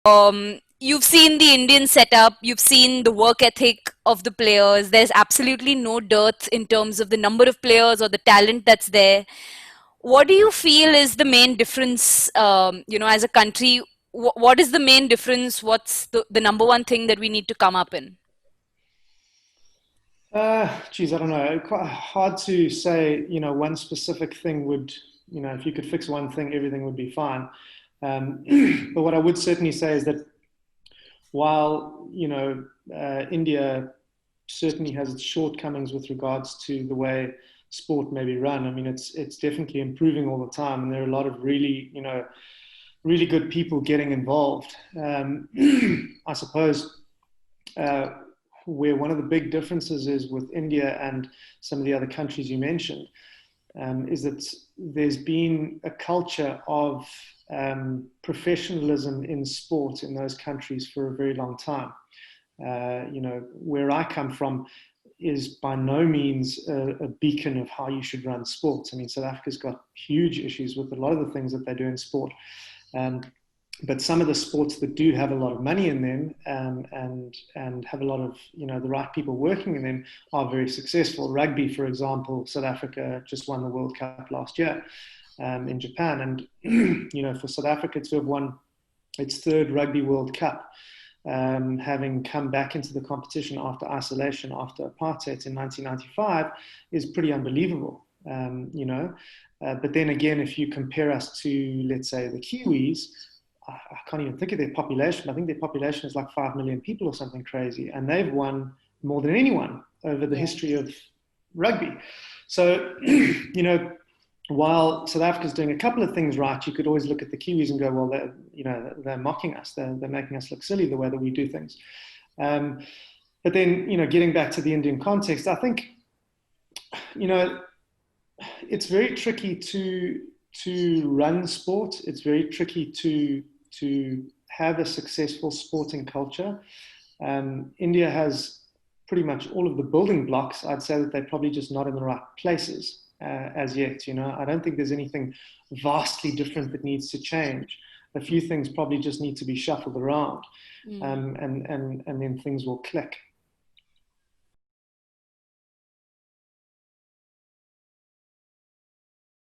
You've seen the Indian setup, you've seen the work ethic of the players. There's absolutely no dearth in terms of the number of players or the talent that's there. What do you feel is the main difference, as a country? What is the main difference? What's the number one thing that we need to come up in? Geez, I don't know. Quite hard to say, one specific thing would, if you could fix one thing, everything would be fine. Um, but what I would certainly say is that while, India certainly has its shortcomings with regards to the way sport may be run. I mean, it's definitely improving all the time, and there are a lot of really, really good people getting involved. I suppose uh, where one of the big differences is with India and some of the other countries you mentioned is that there's been a culture of professionalism in sport in those countries for a very long time. Where I come from is by no means a beacon of how you should run sports. I mean, South Africa's got huge issues with a lot of the things that they do in sport. Um, but some of the sports that do have a lot of money in them and have a lot of the right people working in them are very successful. Rugby, for example, South Africa just won the World Cup last year in Japan, and for South Africa to have won its third Rugby World Cup, having come back into the competition after isolation, after apartheid in 1995, is pretty unbelievable. But then again, if you compare us to, let's say, the Kiwis, I can't even think of their population. I think their population is like 5 million people or something crazy. And they've won more than anyone over the Yeah. history of rugby. So, while South Africa's doing a couple of things right, you could always look at the Kiwis and go, well, they're mocking us. They're making us look silly the way that we do things. Um, but then, getting back to the Indian context, I think, you know, it's very tricky to run sport. It's very tricky to have a successful sporting culture. India has pretty much all of the building blocks. I'd say that they're probably just not in the right places as yet. I don't think there's anything vastly different that needs to change. A few things probably just need to be shuffled around, Mm. and then things will click.